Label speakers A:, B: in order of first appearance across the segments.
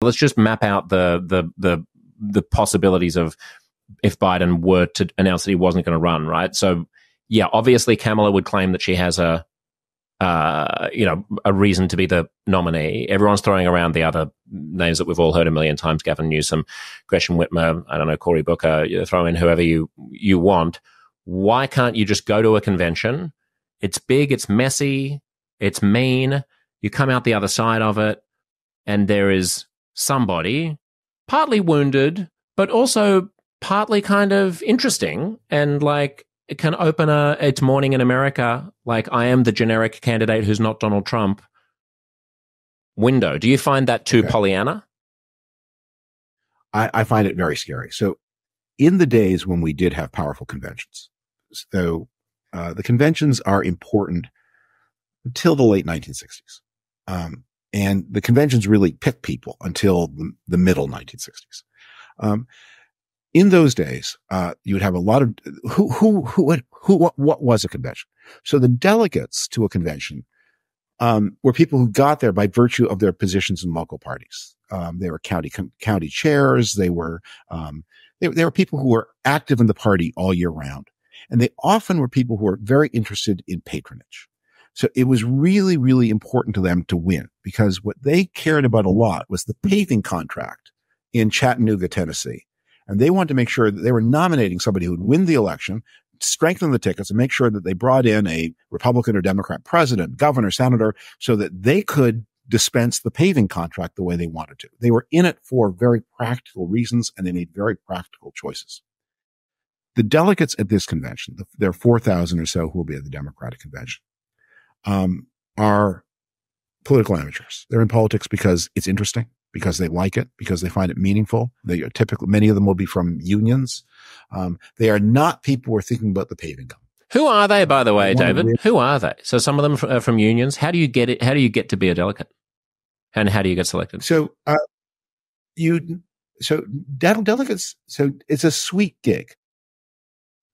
A: Let's just map out the possibilities of if Biden were to announce that he wasn't going to run, right? So, yeah, obviously Kamala would claim that she has a reason to be the nominee. Everyone's throwing around the other names that we've all heard a million times: Gavin Newsom, Gresham Whitmer, I don't know, Cory Booker. You throw in whoever you want. Why can't you just go to a convention? It's big, it's messy, it's mean. You come out the other side of it, and there is somebody partly wounded, but also partly kind of interesting, and like it can open It's Morning in America, like I am the generic candidate who's not Donald Trump window. Do you find that too Pollyanna?
B: I find it very scary. So in the days when we did have powerful conventions, so the conventions are important until the late 1960s. And the conventions really picked people until the middle 1960s. In those days, you would have a lot of what was a convention? So the delegates to a convention were people who got there by virtue of their positions in local parties. They were county chairs. They were people who were active in the party all year round, and they often were people who were very interested in patronage. So it was really, really important to them to win, because what they cared about a lot was the paving contract in Chattanooga, Tennessee. And they wanted to make sure that they were nominating somebody who would win the election, strengthen the tickets, and make sure that they brought in a Republican or Democrat president, governor, senator, so that they could dispense the paving contract the way they wanted to. They were in it for very practical reasons, and they made very practical choices. The delegates at this convention, there are 4,000 or so who will be at the Democratic convention, are political amateurs. They're in politics because it's interesting, because they like it, because they find it meaningful. They are typically, many of them will be from unions. They are not people who are thinking about the paving company.
A: Who are they, by the way, David? Who are they? So some of them are from unions. How do you get it? How do you get to be a delegate? And how do you get selected?
B: So, delegates, so it's a sweet gig.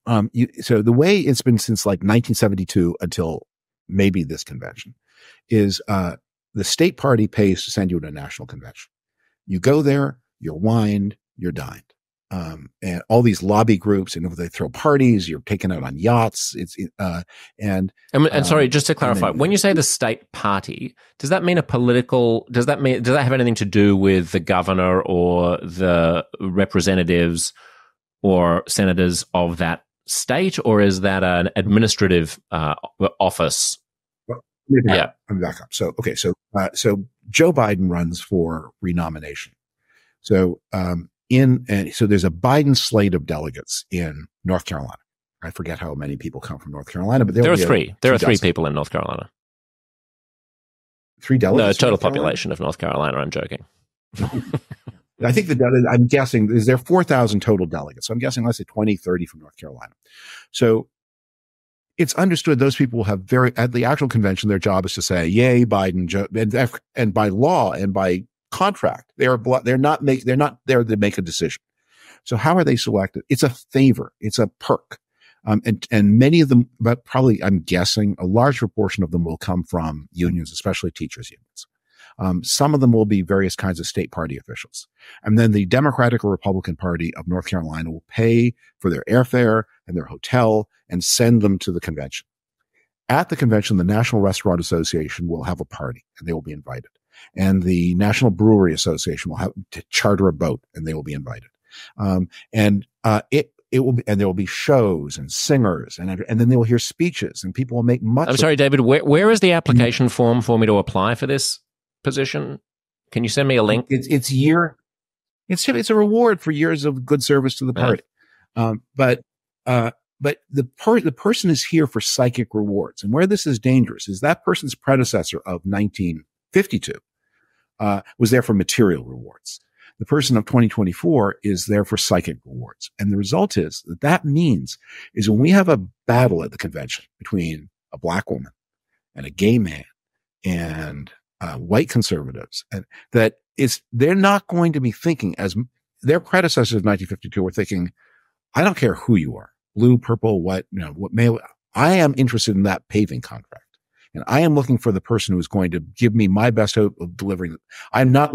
B: So the way it's been since like 1972 until maybe this convention is, the state party pays to send you to a national convention. You go there, you're wined, you're dined. And all these lobby groups, and they throw parties, you're taken out on yachts. And
A: sorry, just to clarify, when you say the state party, does that mean does that have anything to do with the governor or the representatives or senators of that state, or is that an administrative office?
B: Let me back up. So Joe Biden runs for renomination. So, so there's a Biden slate of delegates in North Carolina. I forget how many people come from North Carolina, but there are three.
A: There are three people in North Carolina.
B: 3 delegates?
A: No, total population of North Carolina. I'm joking.
B: I think I'm guessing is there 4,000 total delegates. So I'm guessing, let's say 20, 30 from North Carolina. So it's understood those people will have at the actual convention, their job is to say, yay, Biden, and by law and by contract, they're there to make a decision. So how are they selected? It's a favor. It's a perk. And many of them, but probably I'm guessing a large proportion of them will come from unions, especially teachers unions. Some of them will be various kinds of state party officials. And then the Democratic or Republican Party of North Carolina will pay for their airfare and their hotel and send them to the convention. At the convention, the National Restaurant Association will have a party, and they will be invited. And the National Brewery Association will have to charter a boat, and they will be invited. And there will be shows and singers, and then they will hear speeches, and people will make much.
A: I'm sorry, David. Where is the application form for me to apply for this position? Can you send me a link?
B: It's a reward for years of good service to the party. But the person is here for psychic rewards. And where this is dangerous is that person's predecessor of 1952 was there for material rewards. The person of 2024 is there for psychic rewards. And the result is that means is when we have a battle at the convention between a black woman and a gay man and white conservatives, and they're not going to be thinking as their predecessors of 1952 were thinking, I don't care who you are, blue, purple, what male. I am interested in that paving contract And I am looking for the person who's going to give me my best hope of delivering. I'm not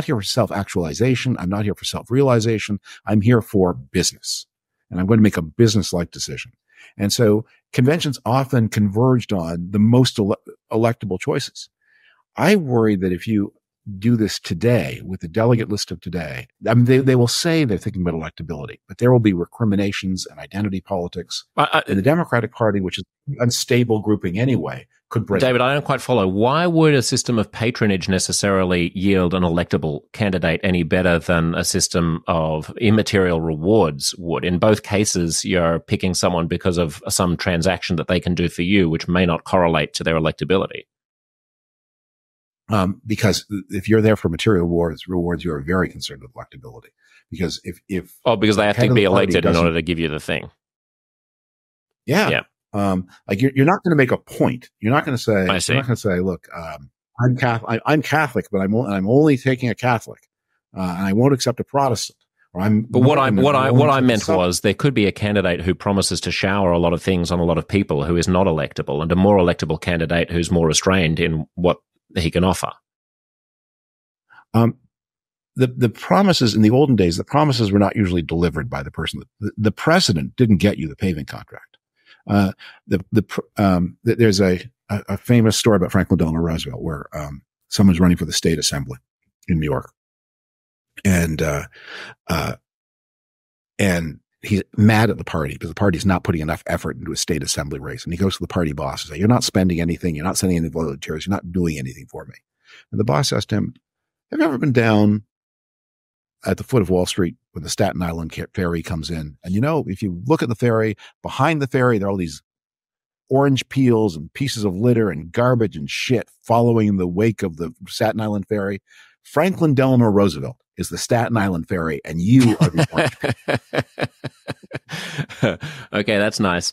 B: here for self-actualization. I'm not here for self-realization. I'm here for business. And I'm going to make a business-like decision. And so conventions often converged on the most electable choices. I worry that if you do this today with the delegate list of today, I mean, they will say they're thinking about electability, but there will be recriminations and identity politics. And the Democratic Party, which is an unstable grouping anyway, could break.
A: David, I don't quite follow. Why would a system of patronage necessarily yield an electable candidate any better than a system of immaterial rewards would? In both cases, you're picking someone because of some transaction that they can do for you, which may not correlate to their electability.
B: Because if you're there for material rewards, you are very concerned with electability. Because
A: because they have to be elected in order to give you the thing.
B: Yeah. Like you're not going to make a point. You're not going to say, look, I'm Catholic, but I'm only taking a Catholic, and I won't accept a Protestant.
A: But what I meant was there could be a candidate who promises to shower a lot of things on a lot of people who is not electable, and a more electable candidate who's more restrained in what he can offer.
B: The promises in the olden days, the promises were not usually delivered by the person. The president didn't get you the paving contract. There's a famous story about Franklin Delano Roosevelt where someone's running for the state assembly in New York, and he's mad at the party because the party's not putting enough effort into a state assembly race. And he goes to the party boss and says, "You're not spending anything. You're not sending any volunteers. You're not doing anything for me." And the boss asked him, "Have you ever been down at the foot of Wall Street when the Staten Island ferry comes in? And if you look at the ferry, behind the ferry, there are all these orange peels and pieces of litter and garbage and shit following in the wake of the Staten Island ferry. Franklin Delano Roosevelt is the Staten Island ferry, and you are the orange peel."
A: Okay, that's nice.